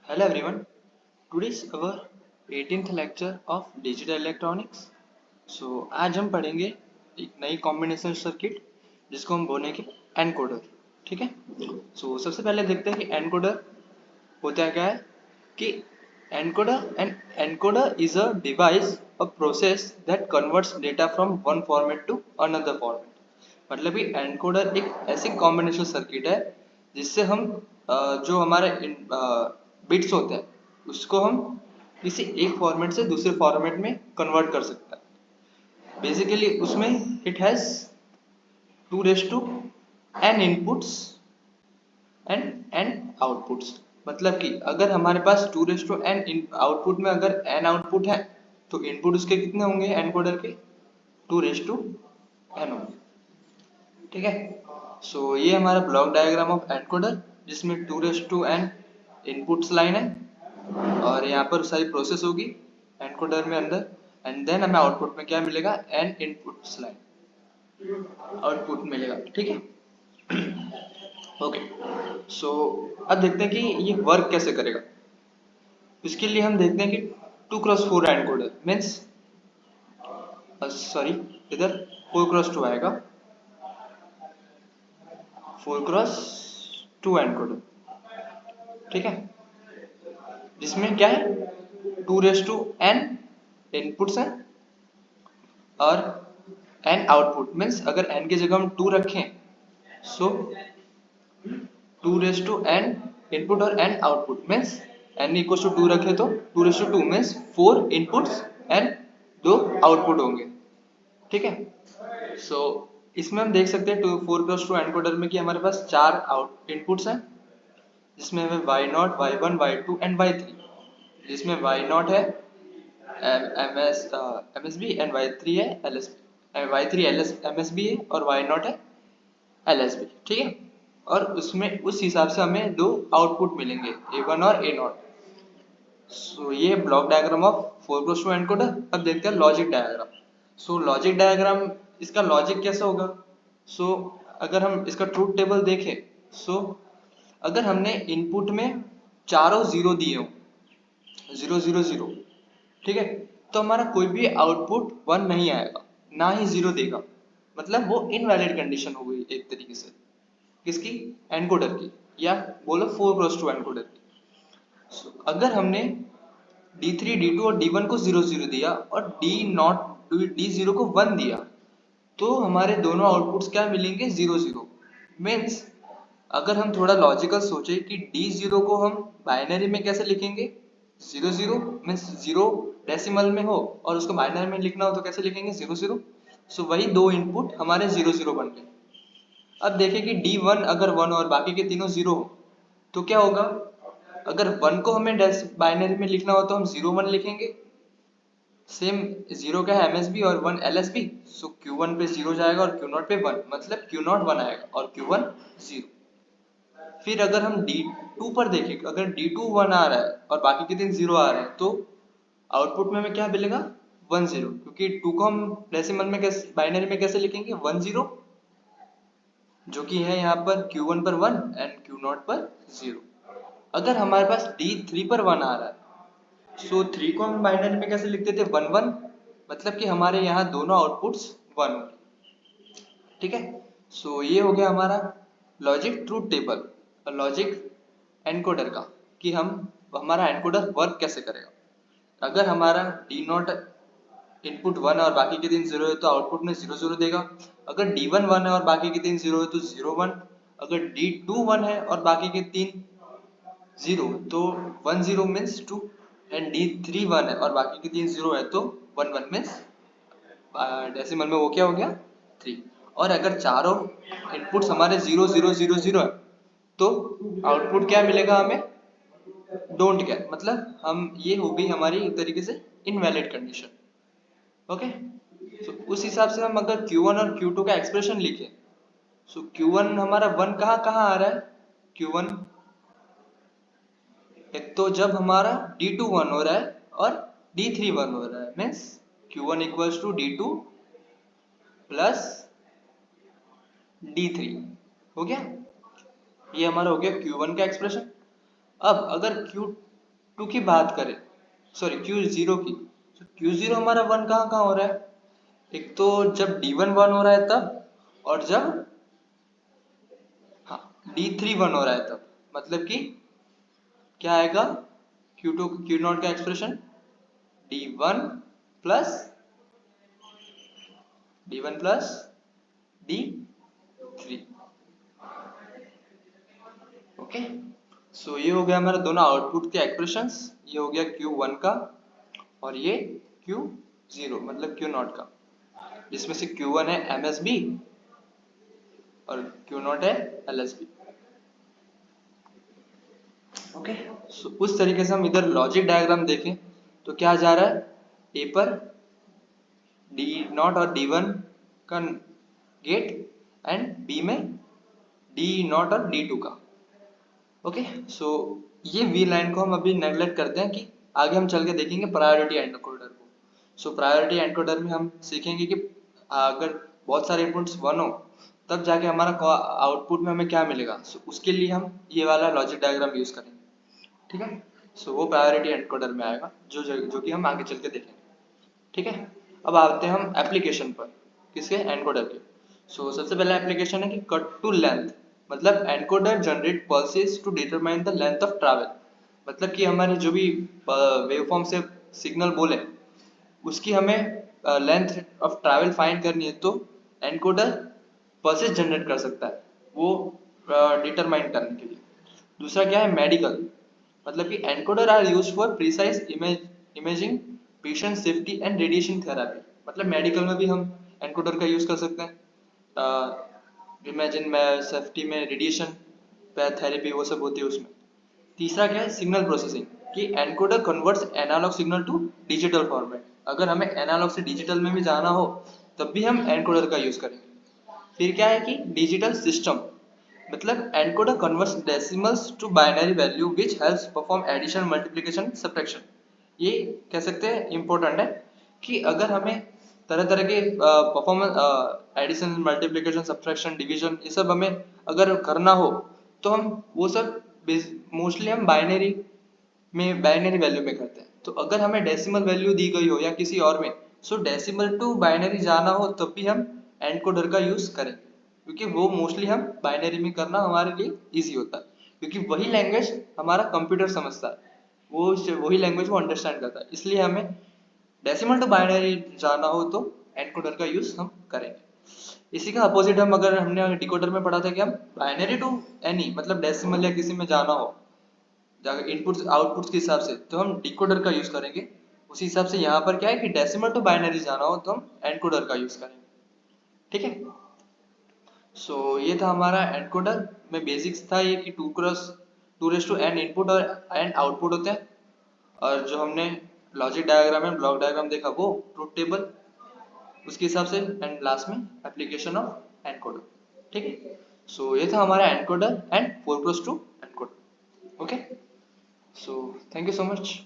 Hello everyone. Today is our 18th lecture of digital electronics. आज हम पढ़ेंगे एक नई कॉम्बिनेशन सर्किट जिसको हम बोलेंगे एनकोडर. ठीक है. सबसे पहले देखते हैं कि एनकोडर होता क्या है. कि encoder is a device a process that converts data from one format to another format. मतलब कि एनकोडर एक ऐसी कॉम्बिनेशन सर्किट है जिससे हम जो हमारे बिट्स होते हैं उसको हम किसी एक फॉर्मेट से दूसरे फॉर्मेट में कन्वर्ट कर सकते हैं. बेसिकली उसमें it has 2 raised to n inputs and outputs. मतलब कि अगर हमारे पास 2 raised to n आउटपुट में अगर n आउटपुट है तो इनपुट उसके कितने होंगे एनकोडर के 2 raised to n होंगे. ठीक है. ये हमारा ब्लॉक डायग्राम ऑफ एनकोडर जिसमें 2 raised to n inputs line है और यहाँ पर सारी प्रोसेस होगी एनकोडर में अंदर एंड देन हमें आउटपुट में क्या मिलेगा n इनपुट्स लाइन आउटपुट मिलेगा. ठीक है. ओके. अब देखते हैं कि ये वर्क कैसे करेगा. इसके लिए हम देखते हैं कि 2x4 एनकोडर मीन्स सॉरी इधर 4x2 आएगा. 4x2 encoder. ठीक है. जिसमें क्या है 2 raised to n इनपुट्स हैं और n आउटपुट मीन्स अगर n की जगह हम 2 रखें so 2 raised to n input और n output means n equal to 2 रखे तो 2 raised to 2 means 4 inputs and 2 output होंगे. ठीक है. इसमें हम देख सकते हैं 4x2 एनकोडर में कि हमारे पास 4 आउट इनपुट्स हैं जिसमें हमें y0, y1, y2 and y3. जिसमें y0 है MSB एंड y3 है LSB. y3 MSB है और y0 है LSB. ठीक है. और उसमें उस हिसाब से हमें दो आउटपुट मिलेंगे A1 और A0. ये block diagram of 4x2 encoder. अब देखते हैं लॉजिक डायग्राम. लॉजिक डायग्राम इसका लॉजिक कैसा होगा. अगर हम इसका ट्रूथ टेबल देखें अगर हमने इनपुट में चारों जीरो दिए हो 0 0 0. ठीक है. तो हमारा कोई भी आउटपुट 1 नहीं आएगा ना ही 0 देगा. मतलब वो इनवैलिड कंडीशन हो गई एक तरीके से किसकी एनकोडर की या बोलो 4x2 एनकोडर की. अगर हमने D3 D2 और D1 को 0 0 दिया और D0 को 1 दिया तो हमारे दोनों आउटपुट्स क्या मिलेंगे 0 0. मीन्स अगर हम थोड़ा लॉजिकल सोचे कि D0 को हम बाइनरी में कैसे लिखेंगे 0 0 मीन्स 0 डेसिमल में हो और उसको बाइनरी में लिखना हो तो कैसे लिखेंगे 0 0. वही दो इनपुट हमारे 0 0 बन गए. अब देखें कि D1 अगर 1 और बाकी के तीनों 0 हो तो क्या होगा. अगर 1 को हमें बाइनरी में लिखना हो तो हम 0 1 लिखेंगे. सेम 0 का है MSB और 1 LSB. Q1 पे 0 जाएगा और Q0 पे 1 मतलब Q0 1 आएगा और Q1 0. फिर अगर हम D2 पर देखें अगर D2 1 आ रहा है और बाकी के तीन 0 आ रहे हैं तो आउटपुट में हमें क्या मिलेगा 1 0. क्योंकि 2 को हम डेसिमल में कैसे बाइनरी में कैसे लिखेंगे 1 0 जो कि है यहाँ पर Q1 पर 1 एंड Q0 पर 0. अगर हमारे पास D3 पर 1 आ रहा है 3 को हम बाइनरी में कैसे लिखते थे 1 1 मतलब कि हमारे यहाँ दोनों आउटपुट्स 1 होंगे. ठीक है. ये हो गया हमारा लॉजिक ट्रूथ टेबल और लॉजिक एनकोडर का कि हमारा एनकोडर वर्क कैसे करेगा. अगर हमारा D0 इनपुट 1 और बाकी के तीन 0 है तो आउटपुट में 0 0 देगा. अगर D1 1 है और बाकी के तीन 0 है तो 0 1. अगर D2 1 है और बाकी के तीन 0 तो 1 0 मीन्स 2 एंड D3 1 है और बाकी के तीन 0 है तो 1 1 मीन्स डेसिमल में वो क्या हो गया 3. और अगर चारों इनपुट्स हमारे 0 0 0 0 है तो आउटपुट क्या मिलेगा हमें डोंट केयर. मतलब हम ये हो गई हमारी एक तरीके से इनवैलिड कंडीशन. ओके. उस हिसाब से हम अगर Q1 और Q2 का एक्सप्रेशन लिखें Q1 हमारा 1 कहाँ कहाँ आ रहा है. Q1 एक तो जब हमारा D2 1 हो रहा है और D3 1 हो रहा है means Q1 equals to D2 plus D3 हो गया. ये हमारा हो गया Q1 का एक्सप्रेशन. अब अगर टू की बात करें, सॉरी Q0 की, तो Q0 हमारा वन कहाँ कहाँ हो रहा है? एक तो जब D1 वन हो रहा है तब, और जब हाँ D3 वन हो रहा है तब, मतलब कि क्या आएगा Q2 Q0 का expression D1 plus D1 plus D3। Okay, so ये हो गया हमारा दोनों आउटपुट के एक्सप्रेशंस। ये हो गया Q1 का और ये Q0 मतलब Q0 का, जिसमें से Q1 है MSB और Q0 है LSB। ओके, सो उस तरीके से हम इधर लॉजिक डायग्राम देखें तो क्या जा रहा है, ए पर D0 और D1 का गेट एंड बी में D0 और D2 का। ओके, सो ये वी लाइन को हम अभी नेगलेक्ट करते हैं कि आगे हम चल के देखेंगे प्रायोरिटी एनकोडर को। सो प्रायोरिटी एनकोडर में हम सीखेंगे कि अगर बहुत सारे इनपुट्स वन हो तब जाके हमारा आउटपुट में हमें क्या मिलेगा। सो उसके लिए हम ये वाला लॉजिक डायग्राम यूज करेंगे, ठीक है। सो वो प्रायोरिटी एनकोडर में आएगा जो कि हम आगे चल के देखेंगे, ठीक है। अब आते हैं हम एप्लीकेशन पर, किसके, एनकोडर के। सो सबसे पहला एप्लीकेशन है कि कट टू लेंथ, मतलब encoder generate pulses to determine the length of travel. मतलब कि हमारे जो भी वेवफॉर्म से सिग्नल बोले उसकी हमें लेंथ ऑफ ट्रैवल फाइंड करनी है, तो एनकोडर पल्सेस जनरेट कर सकता है वो डिटरमाइन करने के लिए। दूसरा क्या है, मेडिकल, मतलब कि encoder are used for precise imaging, patient safety and radiation therapy. मतलब मेडिकल में भी हम एनकोडर का यूज कर सकते हैं, इमेजिन में सेफ्टी में रेडिएशन थेरेपी वो सब होती है उसमें। तीसरा क्या है, सिग्नल प्रोसेसिंग, कि encoder converts analogue signal to digital format. अगर हमें एनालॉग से डिजिटल में भी जाना हो तब भी हम एनकोडर का यूज करेंगे। फिर क्या है कि डिजिटल सिस्टम, मतलब encoder converts decimals to binary value which helps perform addition, multiplication, subtraction. ये कह सकते हैं इम्पोर्टेंट है कि अगर हमें तरह तरह के performance addition, multiplication, subtraction, division, ये सब हमें अगर करना हो तो हम वो सब मोस्टली हम बाइनरी वैल्यू में करते हैं। तो अगर हमें डेसिमल वैल्यू दी गई हो या किसी और में, सो डेसिमल टू बाइनरी जाना हो तब भी हम एनकोडर का यूज करेंगे, क्योंकि वो मोस्टली हम बाइनरी में करना हमारे लिए इजी होता है, क्योंकि वही लैंग्वेज हमारा कंप्यूटर समझता है, वो वही लैंग्वेज वो अंडरस्टैंड करता है। इसलिए हमें डेसिमल टू बाइनरी जाना हो तो एनकोडर का यूज हम करेंगे। इसी का अपोजिट हम, अगर हमने डिकोडर में पढ़ा था कि हम बाइनरी टू एनी, मतलब डेसिमल या किसी में जाना हो जाकर इनपुट्स आउटपुट्स के हिसाब से, तो हम डिकोडर का यूज करेंगे। उसी हिसाब से यहाँ पर क्या है कि डेसिमल टू बाइनरी जाना हो तो हम एनकोडर का यूज करेंगे, ठीक है। सो ये था हमारा एनकोडर में बेसिक्स था ये कि 2 n इनपुट और n आउटपुट होते हैं, और जो हमने logic diagram and block diagram देखा वो ट्रुथ टेबल उसके हिसाब से, एंड लास्ट में एप्लीकेशन ऑफ एनकोडर, ठीक है। सो ये था हमारा encoder and 4x2 encoder, okay. So thank you so much.